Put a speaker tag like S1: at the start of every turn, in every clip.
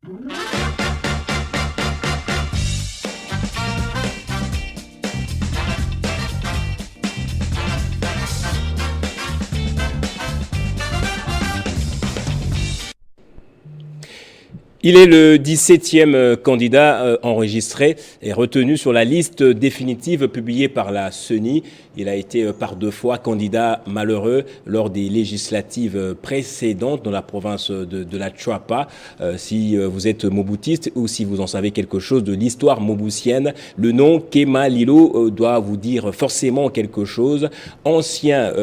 S1: Il est le 17e candidat enregistré et retenu sur la liste définitive publiée par la CENI. Il a été par 2 fois candidat malheureux lors des législatives précédentes dans la province de la Chuapa. Si vous êtes moboutiste ou si vous en savez quelque chose de l'histoire moboutienne, le nom Kéma Lilo doit vous dire forcément quelque chose. Ancien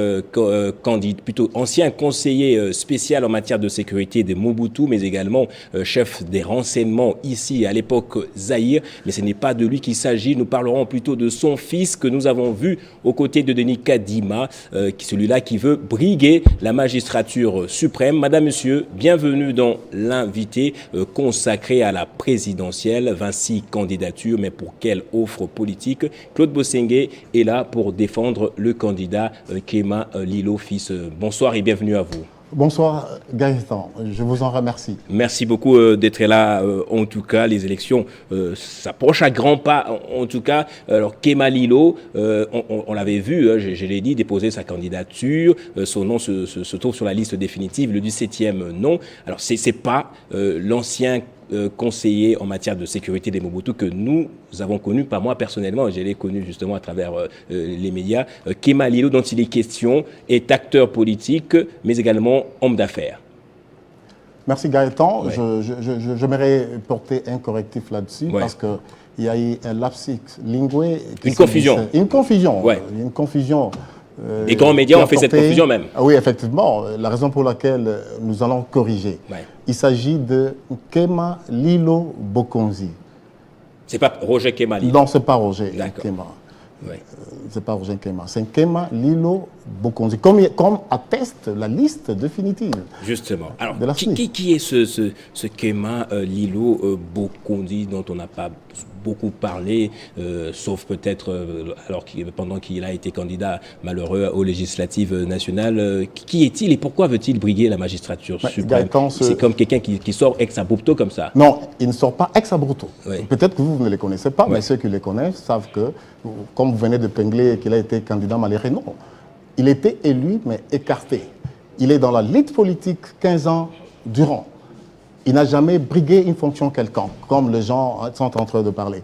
S1: ancien conseiller spécial en matière de sécurité des Mobutu, mais également chef des renseignements ici à l'époque Zaïre, mais ce n'est pas de lui qu'il s'agit. Nous parlerons plutôt de son fils que nous avons vu aux côtés de Denis Kadima, celui-là qui veut briguer la magistrature suprême. Madame, monsieur, bienvenue dans l'invité consacré à la présidentielle. 26 candidatures, mais pour quelle offre politique? Claude Bosengue est là pour défendre le candidat Kéma Lilo fils. Bonsoir et bienvenue à vous.
S2: Bonsoir Gaëtan, je vous en remercie.
S1: Merci beaucoup d'être là. En tout cas, les élections s'approchent à grands pas. En tout cas, alors Kéma Lilo, on l'avait vu, je l'ai dit, déposer sa candidature. Son nom se trouve sur la liste définitive, le 17e nom. Alors, c'est pas l'ancien conseiller en matière de sécurité des Mobutu que nous avons connu, pas moi personnellement, je l'ai connu justement à travers les médias. Kéma Lilo, dont il est question, est acteur politique, mais également homme d'affaires.
S2: Merci Gaëtan.
S1: Ouais.
S2: J'aimerais porter un correctif là-dessus parce qu'il y a eu un lapsus lingué.
S1: Une confusion.
S2: Une confusion.
S1: Ouais.
S2: Une confusion.
S1: Les grands médias ont fait cette confusion même.
S2: Oui, effectivement. La raison pour laquelle nous allons corriger. Ouais. Il s'agit de Kéma Lilo Bokonzi.
S1: C'est pas Roger Kéma Lilo?
S2: Non, c'est pas Roger Kéma.
S1: Ouais.
S2: C'est pas Roger Kéma. C'est Kéma Lilo Bokonzi. Comme atteste la liste définitive.
S1: Justement. Alors, qui est ce Kéma Lilo Bokonzi dont on n'a pas beaucoup parlé, sauf peut-être pendant qu'il a été candidat malheureux aux législatives nationales. Qui est-il et pourquoi veut-il briguer la magistrature suprême? C'est comme quelqu'un qui sort ex abrupto comme ça.
S2: Non, il ne sort pas ex abrupto.
S1: Oui.
S2: Peut-être que vous ne les connaissez pas, mais ceux qui les connaissent savent que, comme vous venez de pingler qu'il a été candidat malheureux, non. Il était élu, mais écarté. Il est dans la lutte politique 15 ans durant. Il n'a jamais brigué une fonction quelconque, comme les gens sont en train de parler,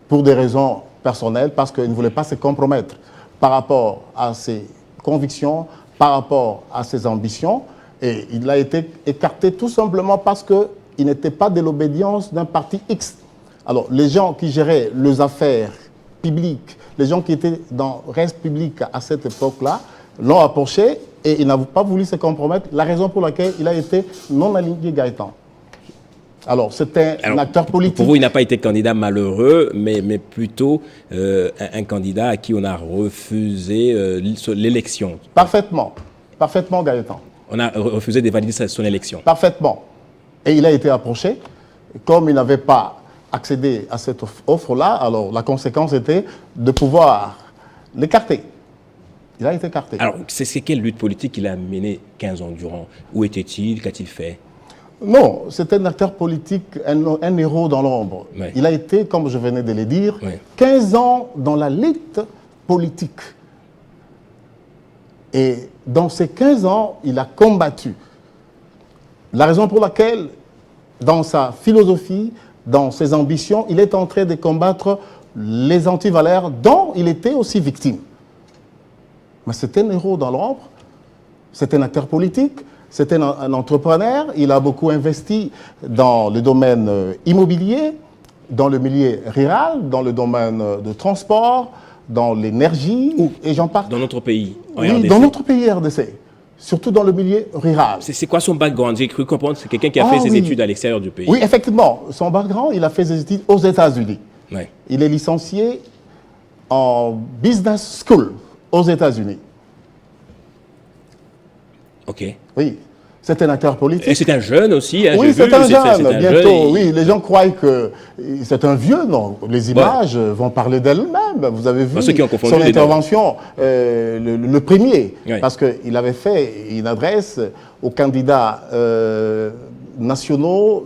S2: pour des raisons personnelles, parce qu'il ne voulait pas se compromettre par rapport à ses convictions, par rapport à ses ambitions. Et il a été écarté tout simplement parce qu'il n'était pas de l'obédience d'un parti X. Alors, les gens qui géraient les affaires publiques, les gens qui étaient dans le reste public à cette époque-là, l'ont approché et il n'a pas voulu se compromettre, la raison pour laquelle il a été non aligné Gaëtan. Alors, c'était un acteur politique.
S1: Pour vous, il n'a pas été candidat malheureux, mais plutôt un candidat à qui on a refusé l'élection.
S2: Parfaitement. Parfaitement, Gaëtan.
S1: On a refusé de valider son élection.
S2: Parfaitement. Et il a été approché. Comme il n'avait pas accédé à cette offre-là, alors la conséquence était de pouvoir l'écarter. Il a été écarté.
S1: Alors, c'est quelle lutte politique qu'il a menée 15 ans durant? Où était-il? Qu'a-t-il fait?
S2: Non, c'était un acteur politique, un héros dans l'ombre.
S1: Oui.
S2: Il a été, comme je venais de le dire,
S1: oui,
S2: 15 ans dans la lutte politique. Et dans ces 15 ans, il a combattu. La raison pour laquelle, dans sa philosophie, dans ses ambitions, il est en train de combattre les antivaleurs dont il était aussi victime. Mais c'était un héros dans l'ombre, c'était un acteur politique, c'était un entrepreneur, il a beaucoup investi dans le domaine immobilier, dans le milieu rural, dans le domaine de transport, dans l'énergie, et j'en parle.
S1: Dans notre pays, en
S2: oui,
S1: RDC.
S2: Dans notre pays RDC, surtout dans le milieu rural.
S1: C'est quoi son background? J'ai cru comprendre que c'est quelqu'un qui a fait ses études à l'extérieur du pays.
S2: Oui, effectivement. Son background, il a fait ses études aux États-Unis.
S1: Oui.
S2: Il est licencié en business school aux États-Unis.
S1: OK.
S2: Oui. C'est un acteur politique.
S1: Et c'est un jeune aussi, hein,
S2: oui, c'est un jeune, bientôt.
S1: Jeune,
S2: oui, les gens croient que c'est un vieux, non. Les images vont parler d'elles-mêmes. Vous avez vu son intervention, le premier, parce qu'il avait fait une adresse aux candidats nationaux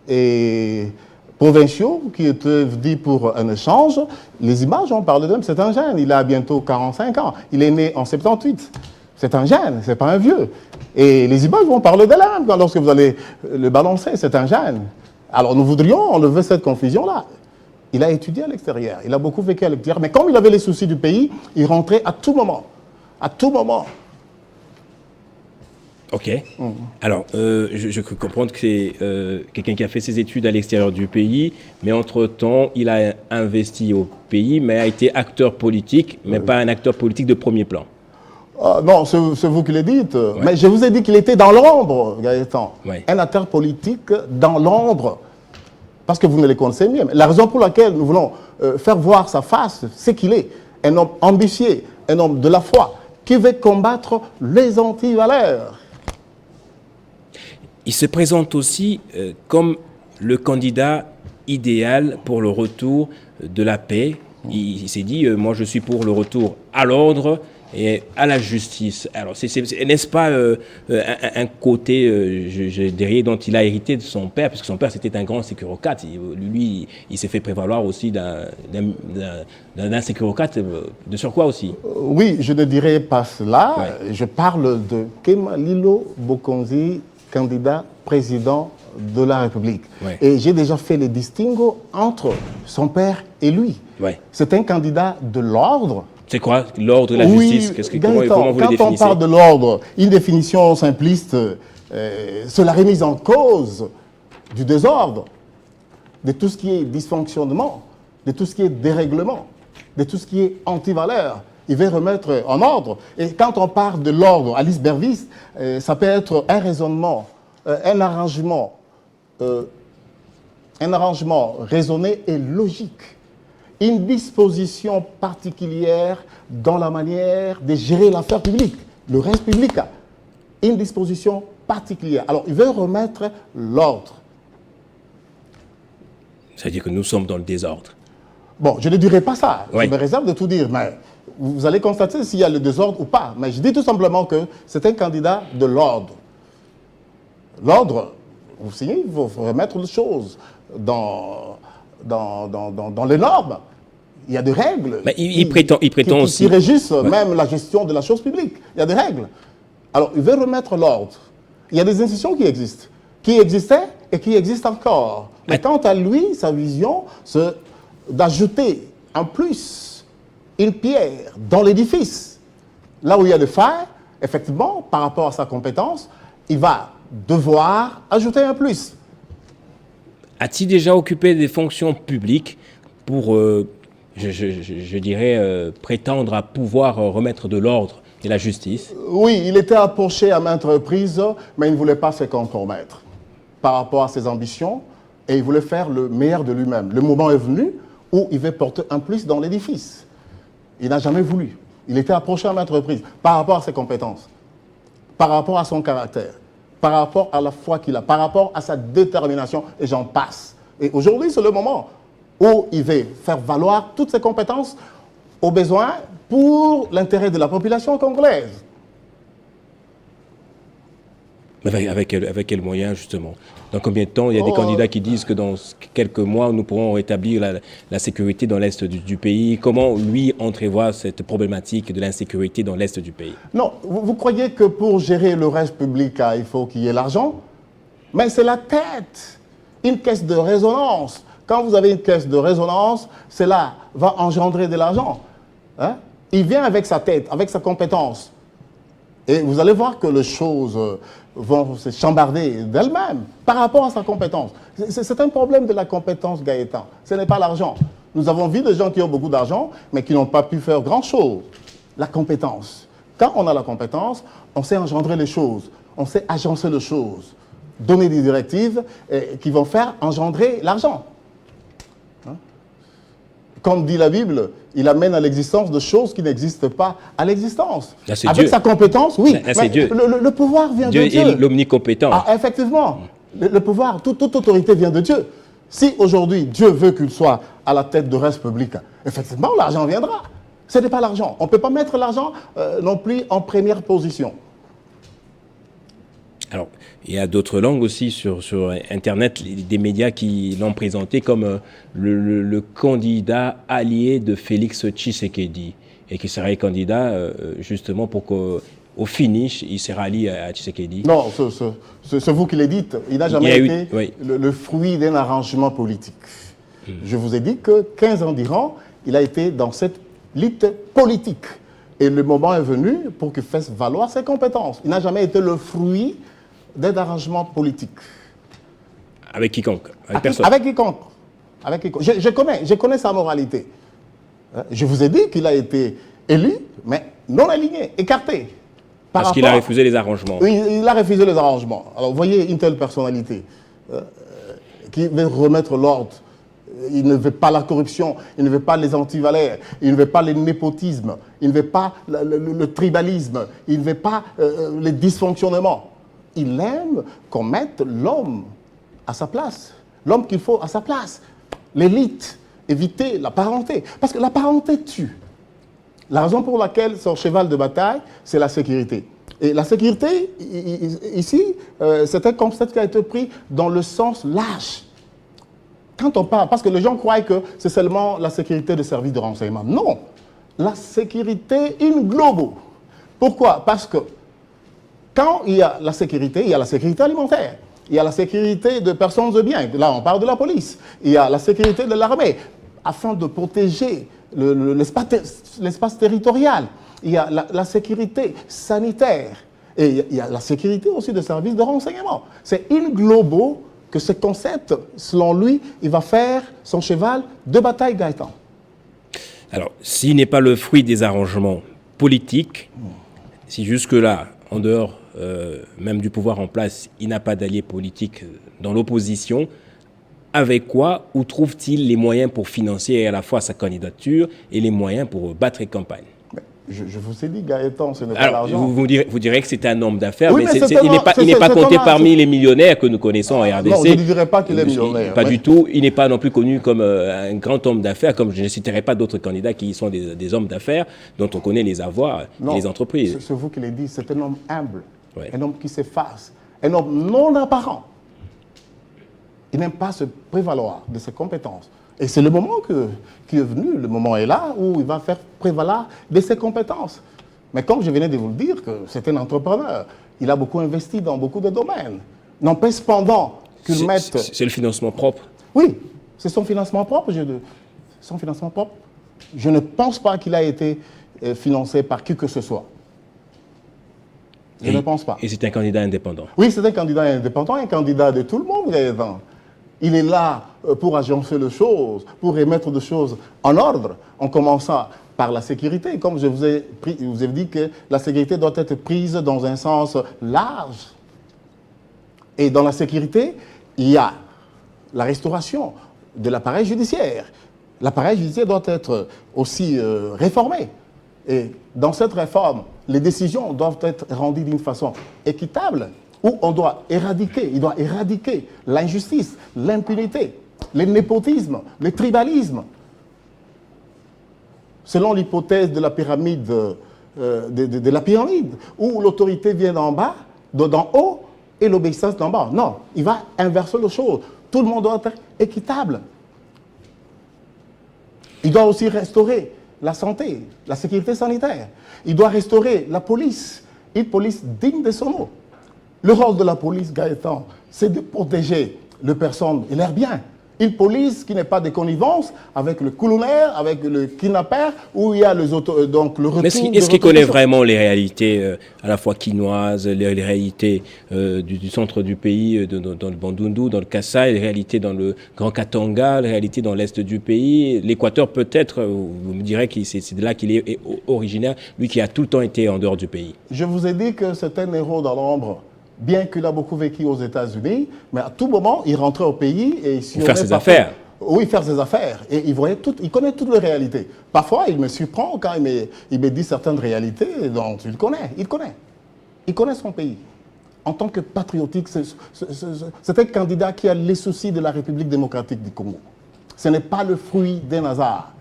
S2: et provinciaux qui étaient dits pour un échange, les images, on parle d'eux, c'est un jeune, il a bientôt 45 ans, il est né en 78. C'est un jeune, c'est pas un vieux. Et les images vont parler d'elle-même lorsque vous allez le balancer, c'est un jeune. Alors nous voudrions enlever cette confusion-là. Il a étudié à l'extérieur, il a beaucoup vécu à l'extérieur, mais comme il avait les soucis du pays, il rentrait à tout moment. À tout moment.
S1: Ok. Alors, je peux comprendre que c'est quelqu'un qui a fait ses études à l'extérieur du pays, mais entre-temps, il a investi au pays, mais a été acteur politique, mais pas un acteur politique de premier plan.
S2: Non, c'est vous qui le dites. Ouais. Mais je vous ai dit qu'il était dans l'ombre, Gaëtan.
S1: Ouais.
S2: Un acteur politique dans l'ombre. Parce que vous ne les connaissez mieux. La raison pour laquelle nous voulons faire voir sa face, c'est qu'il est un homme ambitieux, un homme de la foi, qui veut combattre les antivaleurs.
S1: Il se présente aussi comme le candidat idéal pour le retour de la paix. Il s'est dit, moi je suis pour le retour à l'ordre et à la justice. Alors, n'est-ce pas un côté, je dirais, dont il a hérité de son père, parce que son père, c'était un grand sécurocrate. Lui, il s'est fait prévaloir aussi d'un sécurocrate, de surcroît aussi.
S2: Oui, je ne dirais pas cela. Ouais. Je parle de Kemalilo Bokonzi, candidat président de la République. Ouais. Et j'ai déjà fait les distinguos entre son père et lui. Ouais. C'est un candidat de l'ordre.
S1: C'est quoi l'ordre de la justice?
S2: Comment vous le définissez? Quand on parle de l'ordre, une définition simpliste, c'est la remise en cause du désordre, de tout ce qui est dysfonctionnement, de tout ce qui est dérèglement, de tout ce qui est antivaleur. Il veut remettre en ordre. Et quand on parle de l'ordre, Alice Bervis, ça peut être un raisonnement, un arrangement raisonné et logique. Une disposition particulière dans la manière de gérer l'affaire publique, le reste public. Une disposition particulière. Alors, il veut remettre l'ordre.
S1: C'est-à-dire que nous sommes dans le désordre.
S2: Bon, je ne dirais pas ça. Oui. Je me réserve de tout dire, mais vous allez constater s'il y a le désordre ou pas. Mais je dis tout simplement que c'est un candidat de l'ordre. L'ordre, vous signez, il faut remettre les choses dans les normes. Il y a des règles.
S1: Mais il prétend aussi.
S2: Qui régissent même la gestion de la chose publique. Il y a des règles. Alors, il veut remettre l'ordre. Il y a des institutions qui existaient et qui existent encore. Mais quant à lui, sa vision, c'est d'ajouter en plus une pierre dans l'édifice. Là où il y a des failles, effectivement, par rapport à sa compétence, il va devoir ajouter un plus.
S1: A-t-il déjà occupé des fonctions publiques pour, je dirais, prétendre à pouvoir remettre de l'ordre et la justice?
S2: Oui, il était approché à maintes reprises, mais il ne voulait pas se compromettre par rapport à ses ambitions et il voulait faire le meilleur de lui-même. Le moment est venu où il veut porter un plus dans l'édifice. Il n'a jamais voulu. Il était approché à maintes reprises par rapport à ses compétences, par rapport à son caractère, par rapport à la foi qu'il a, par rapport à sa détermination, et j'en passe. Et aujourd'hui, c'est le moment où il veut faire valoir toutes ses compétences au besoin pour l'intérêt de la population congolaise.
S1: Avec quels moyens, justement? Dans combien de temps? Il y a des candidats qui disent que dans quelques mois, nous pourrons rétablir la sécurité dans l'est du pays. Comment, lui, entrevoit cette problématique de l'insécurité dans l'est du pays?
S2: Non, vous croyez que pour gérer le reste public, il faut qu'il y ait l'argent? Mais c'est la tête, une caisse de résonance. Quand vous avez une caisse de résonance, cela va engendrer de l'argent. Hein? Il vient avec sa tête, avec sa compétence. Et vous allez voir que les choses vont se chambarder d'elles-mêmes par rapport à sa compétence. C'est un problème de la compétence, Gaëtan. Ce n'est pas l'argent. Nous avons vu des gens qui ont beaucoup d'argent, mais qui n'ont pas pu faire grand-chose. La compétence. Quand on a la compétence, on sait engendrer les choses, on sait agencer les choses, donner des directives qui vont faire engendrer l'argent. Comme dit la Bible, il amène à l'existence de choses qui n'existent pas à l'existence. Avec
S1: Dieu.
S2: Sa compétence, oui.
S1: Là, c'est Dieu.
S2: Le pouvoir vient de Dieu.
S1: Dieu est l'omnicompétent.
S2: Ah, effectivement. Le pouvoir, toute autorité vient de Dieu. Si aujourd'hui Dieu veut qu'il soit à la tête de reste public, effectivement, l'argent viendra. Ce n'est pas l'argent. On ne peut pas mettre l'argent non plus en première position.
S1: Alors, il y a d'autres langues aussi sur Internet, des médias qui l'ont présenté comme le candidat allié de Félix Tshisekedi et qui serait candidat justement pour qu'au finish, il se rallie à Tshisekedi.
S2: Non, c'est vous qui le dites. Il n'a jamais été
S1: oui.
S2: le fruit d'un arrangement politique. Je vous ai dit que 15 ans durant, il a été dans cette lutte politique. Et le moment est venu pour qu'il fasse valoir ses compétences. Il n'a jamais été le fruit d'un arrangement politique.
S1: Avec quiconque, avec personne.
S2: Avec quiconque. Avec quiconque. Je connais sa moralité. Je vous ai dit qu'il a été élu, mais non aligné, écarté.
S1: Parce qu'il a refusé les arrangements.
S2: Oui, il a refusé les arrangements. Alors, vous voyez une telle personnalité qui veut remettre l'ordre. Il ne veut pas la corruption, il ne veut pas les antivalaires, il ne veut pas le népotisme, il ne veut pas le tribalisme, il ne veut pas les dysfonctionnements. Il aime qu'on mette l'homme à sa place, l'homme qu'il faut à sa place, l'élite, éviter la parenté. Parce que la parenté tue. La raison pour laquelle son cheval de bataille, c'est la sécurité. Et la sécurité, ici, c'est un concept qui a été pris dans le sens large. Quand on parle, parce que les gens croient que c'est seulement la sécurité des services de renseignement. Non, la sécurité in globo. Pourquoi? Parce que quand il y a la sécurité alimentaire, il y a la sécurité de personnes et biens. Là, on parle de la police. Il y a la sécurité de l'armée, afin de protéger l'espace territorial. Il y a la sécurité sanitaire. Et il y a la sécurité aussi des services de renseignement. C'est in globo que ce concept, selon lui, il va faire son cheval de bataille, Gaëtan.
S1: Alors, s'il n'est pas le fruit des arrangements politiques, si jusque-là, en dehors même du pouvoir en place, il n'a pas d'alliés politiques dans l'opposition, avec quoi, où trouve-t-il les moyens pour financer à la fois sa candidature et les moyens pour battre campagne?
S2: Je vous ai dit, Gaëtan, ce n'est pas l'argent.
S1: Vous direz que c'est un homme d'affaires,
S2: oui,
S1: mais il n'est pas compté parmi les millionnaires que nous connaissons en RDC.
S2: Non, je ne dirais pas qu'il est millionnaire.
S1: Pas du tout. Il n'est pas non plus connu comme un grand homme d'affaires, comme je ne citerai pas d'autres candidats qui sont des hommes d'affaires dont on connaît les avoirs et les entreprises.
S2: C'est vous qui l'avez dit, c'est un homme humble,
S1: ouais.
S2: Un homme qui s'efface, un homme non apparent. Il n'aime pas se prévaloir de ses compétences. Et c'est le moment qui est venu, le moment est là où il va faire prévaloir de ses compétences. Mais comme je venais de vous le dire, que c'est un entrepreneur, il a beaucoup investi dans beaucoup de domaines. N'empêche cependant qu'il mette...
S1: C'est le financement propre.
S2: Oui, c'est son financement propre. Son financement propre. Je ne pense pas qu'il a été financé par qui que ce soit. Je ne pense pas.
S1: Et c'est un candidat indépendant.
S2: Oui, c'est un candidat indépendant, un candidat de tout le monde, Gaëtan. Il est là pour agencer les choses, pour remettre des choses en ordre, en commençant par la sécurité. Comme je vous ai dit que la sécurité doit être prise dans un sens large. Et dans la sécurité, il y a la restauration de l'appareil judiciaire. L'appareil judiciaire doit être aussi réformé. Et dans cette réforme, les décisions doivent être rendues d'une façon équitable, où il doit éradiquer l'injustice, l'impunité, le népotisme, le tribalisme. Selon l'hypothèse de la pyramide, de la pyramide, où l'autorité vient d'en bas, d'en haut, et l'obéissance d'en bas. Non, il va inverser les choses. Tout le monde doit être équitable. Il doit aussi restaurer la santé, la sécurité sanitaire. Il doit restaurer la police, une police digne de son nom. Le rôle de la police, Gaëtan, c'est de protéger les personnes et leurs biens. Une police qui n'est pas de connivence avec le colonel, avec le kidnappeur, où il y a donc le retour...
S1: Mais est-ce qu'il connaît vraiment les réalités à la fois quinoises, les réalités du centre du pays, dans le Bandundu, dans le Kasaï, les réalités dans le Grand Katanga, les réalités dans l'est du pays? L'Équateur peut-être, vous me direz que c'est de là qu'il est originaire, lui qui a tout le temps été en dehors du pays.
S2: Je vous ai dit que c'est un héros dans l'ombre. Bien qu'il a beaucoup vécu aux États-Unis, mais à tout moment, il rentrait au pays et...
S1: Pour faire ses affaires.
S2: Oui, faire ses affaires. Et il connaît toutes les réalités. Parfois, il me surprend quand il me dit certaines réalités dont il connaît. Il connaît son pays. En tant que patriotique, c'est un candidat qui a les soucis de la République démocratique du Congo. Ce n'est pas le fruit d'un hasard.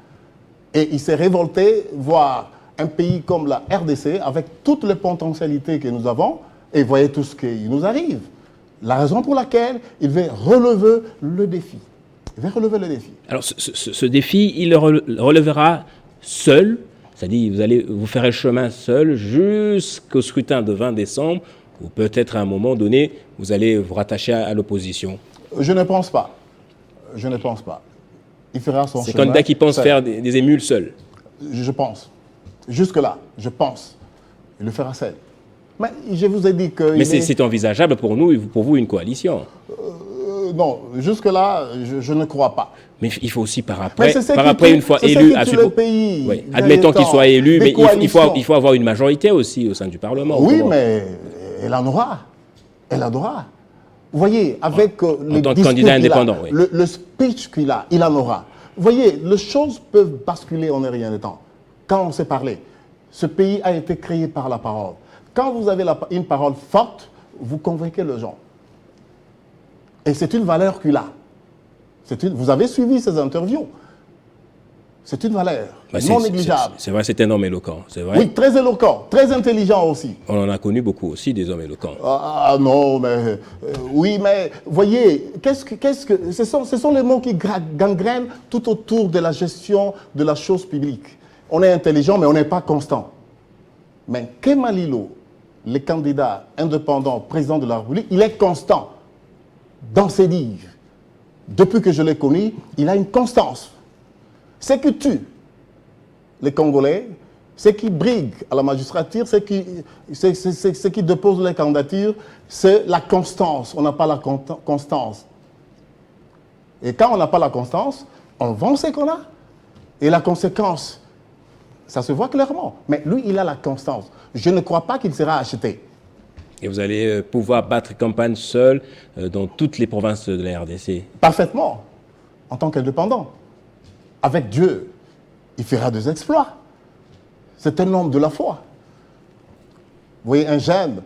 S2: Et il s'est révolté voir un pays comme la RDC, avec toutes les potentialités que nous avons, Et voyez tout ce qui nous arrive. La raison pour laquelle il veut relever le défi. Il veut relever le défi.
S1: Alors, ce défi, il le relevera seul, c'est-à-dire vous allez vous faire le chemin seul jusqu'au scrutin de 20 décembre, ou peut-être à un moment donné, vous allez vous rattacher à l'opposition.
S2: Je ne pense pas. Je ne pense pas. Il fera son chemin.
S1: C'est candidat qui pense
S2: seul.
S1: faire des émules seul.
S2: Je pense. Jusque-là, je pense. Il le fera seul. Mais je vous ai dit que...
S1: Mais c'est envisageable pour nous et pour vous une coalition.
S2: Non, jusque-là, je ne crois pas.
S1: Mais il faut aussi par après une fois élu...
S2: le pays.
S1: Oui. Admettons qu'il soit élu, mais il faut avoir une majorité aussi au sein du Parlement.
S2: Oui, mais elle en aura. Elle en aura. Vous voyez, avec
S1: en tant que candidat indépendant, oui.
S2: le speech qu'il a, il en aura. Vous voyez, les choses peuvent basculer en un rien de temps. Quand on sait parler, ce pays a été créé par la parole. Quand vous avez une parole forte, vous convainquez les gens. Et c'est une valeur qu'il a. Vous avez suivi ses interviews. C'est une valeur non négligeable.
S1: C'est vrai, c'est un homme éloquent, c'est vrai.
S2: Oui, très éloquent, très intelligent aussi.
S1: On en a connu beaucoup aussi, des hommes éloquents.
S2: Ah non, mais... oui, mais voyez, ce sont les mots qui gangrènent tout autour de la gestion de la chose publique. On est intelligent, mais on n'est pas constant. Mais Kéma Lilo, le candidat indépendant président de la République, il est constant dans ses dires. Depuis que je l'ai connu, il a une constance. Ce qui tue les Congolais, ce qui brigue à la magistrature, ce qui dépose les candidatures, c'est la constance. On n'a pas la constance. Et quand on n'a pas la constance, on vend ce qu'on a. Et la conséquence, ça se voit clairement. Mais lui, il a la constance. Je ne crois pas qu'il sera acheté.
S1: Et vous allez pouvoir battre campagne seul dans toutes les provinces de la RDC?
S2: Parfaitement, en tant qu'indépendant. Avec Dieu, il fera des exploits. C'est un homme de la foi. Vous voyez, un jeune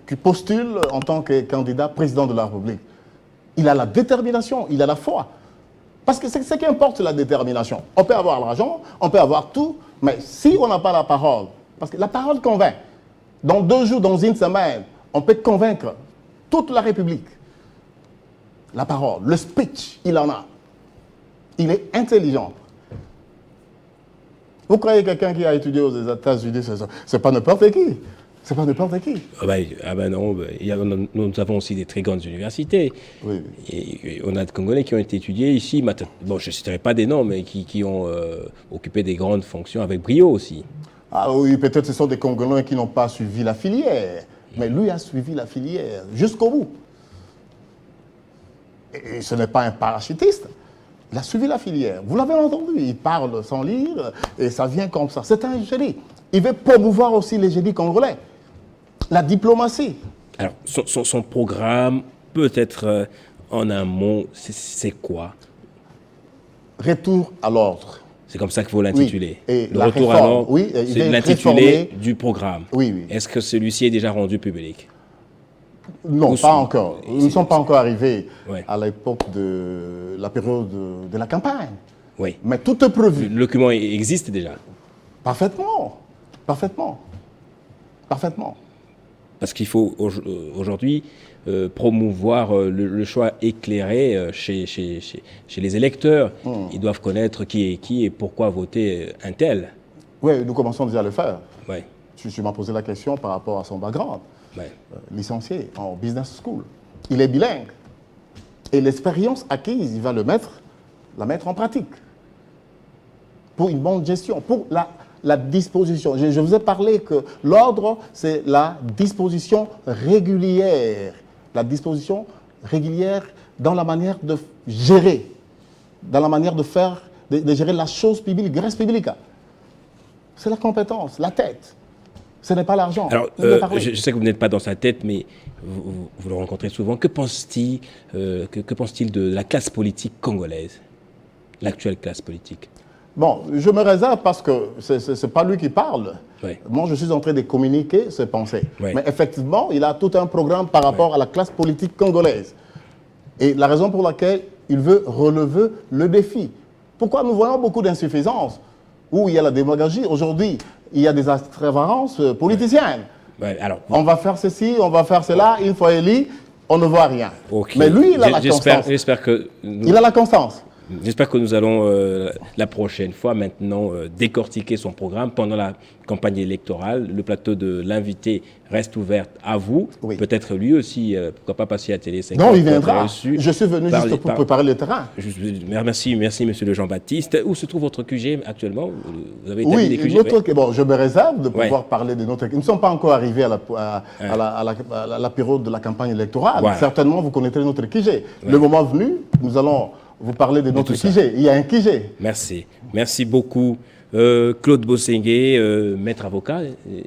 S2: qui postule en tant que candidat président de la République, il a la détermination, il a la foi. Parce que c'est ce qui importe, la détermination. On peut avoir l'argent, on peut avoir tout, mais si on n'a pas la parole, parce que la parole convainc. Dans 2 jours, dans une semaine, on peut convaincre toute la République. La parole, le speech, il en a. Il est intelligent. Vous croyez quelqu'un qui a étudié aux États-Unis, c'est pas n'importe qui. C'est pas n'importe qui.
S1: Ah ben non, nous avons aussi des très grandes universités.
S2: Oui.
S1: Et on a des Congolais qui ont été étudiés ici. Bon, je ne citerai pas des noms, mais qui ont occupé des grandes fonctions avec brio aussi.
S2: Ah oui, peut-être ce sont des Congolais qui n'ont pas suivi la filière. Mais lui a suivi la filière jusqu'au bout. Et ce n'est pas un parachutiste. Il a suivi la filière. Vous l'avez entendu, il parle sans lire et ça vient comme ça. C'est un génie. Il veut promouvoir aussi les génies congolais. La diplomatie.
S1: Alors, son programme, peut-être en un mot, c'est quoi?
S2: Retour à l'ordre.
S1: C'est comme ça qu'il faut l'intituler.
S2: Oui. Et
S1: le
S2: la
S1: retour
S2: réforme,
S1: à l'ordre,
S2: oui,
S1: c'est l'intitulé du programme.
S2: Oui, oui.
S1: Est-ce que celui-ci est déjà rendu public?
S2: Non, pas encore. Nous ne sommes pas encore arrivés
S1: ouais.
S2: à l'époque de la période de la campagne.
S1: Oui.
S2: Mais tout est prévu.
S1: Le document existe déjà?
S2: Parfaitement. Parfaitement. Parfaitement.
S1: Parce qu'il faut aujourd'hui promouvoir le choix éclairé chez les électeurs. Ils doivent connaître qui est qui et pourquoi voter un tel.
S2: Oui, nous commençons déjà à le faire.
S1: Oui.
S2: Tu m'as posé la question par rapport à son background.
S1: Ouais.
S2: Licencié en business school. Il est bilingue. Et l'expérience acquise, il va la mettre en pratique. Pour une bonne gestion, pour la disposition. Je vous ai parlé que l'ordre, c'est la disposition régulière. La disposition régulière dans la manière de gérer, dans la manière de faire, de gérer la chose publique, res publica. C'est la compétence, la tête. Ce n'est pas l'argent.
S1: Alors, je sais que vous n'êtes pas dans sa tête, mais vous le rencontrez souvent. Que pense-t-il de la classe politique congolaise, l'actuelle classe politique?
S2: Bon, je me réserve parce que ce n'est pas lui qui parle.
S1: Oui.
S2: Moi, je suis en train de communiquer ses pensées.
S1: Oui.
S2: Mais effectivement, il a tout un programme par rapport à la classe politique congolaise. Et la raison pour laquelle il veut relever le défi. Pourquoi nous voyons beaucoup d'insuffisances? Où il y a la démagogie. Aujourd'hui, il y a des extravagances politiciennes.
S1: Ouais, alors,
S2: on va faire ceci, on va faire cela, une fois élu, on ne voit rien.
S1: okay.
S2: Mais lui, il a la constance.
S1: Il
S2: a la constance.
S1: J'espère que nous allons la prochaine fois maintenant décortiquer son programme pendant la campagne électorale. Le plateau de l'invité reste ouvert à vous. Oui. Peut-être lui aussi, pourquoi pas passer à Télé 5.
S2: Non, il viendra. Je suis venu juste pour préparer le terrain.
S1: Merci, monsieur le Jean-Baptiste. Où se trouve votre QG actuellement? Vous avez
S2: établi des QG? Bon, je me réserve de pouvoir parler de notre... Nous ne sommes pas encore arrivés à la période de la campagne électorale. Voilà. Certainement, vous connaîtrez notre QG. Ouais. Le moment venu, nous allons vous parler de notre QG. Il y a un QG.
S1: Merci. Merci beaucoup. Claude Bosengue, maître avocat.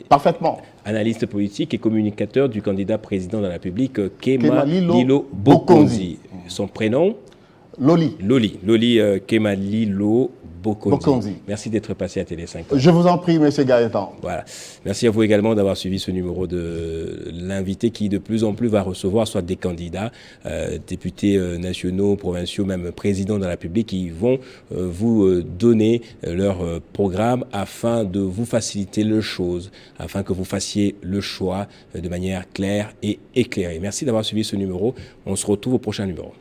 S2: Parfaitement.
S1: Analyste politique et communicateur du candidat président de la République, Kemalilo Bokonzi. Son prénom?
S2: Loli.
S1: Loli Kemalilo Bokonzi. Merci d'être passé à Télé 5.
S2: Je vous en prie, M. Gaëtan.
S1: Voilà. Merci à vous également d'avoir suivi ce numéro de l'invité qui de plus en plus va recevoir soit des candidats, députés nationaux, provinciaux, même présidents de la République qui vont vous donner leur programme afin de vous faciliter les choses, afin que vous fassiez le choix de manière claire et éclairée. Merci d'avoir suivi ce numéro. On se retrouve au prochain numéro.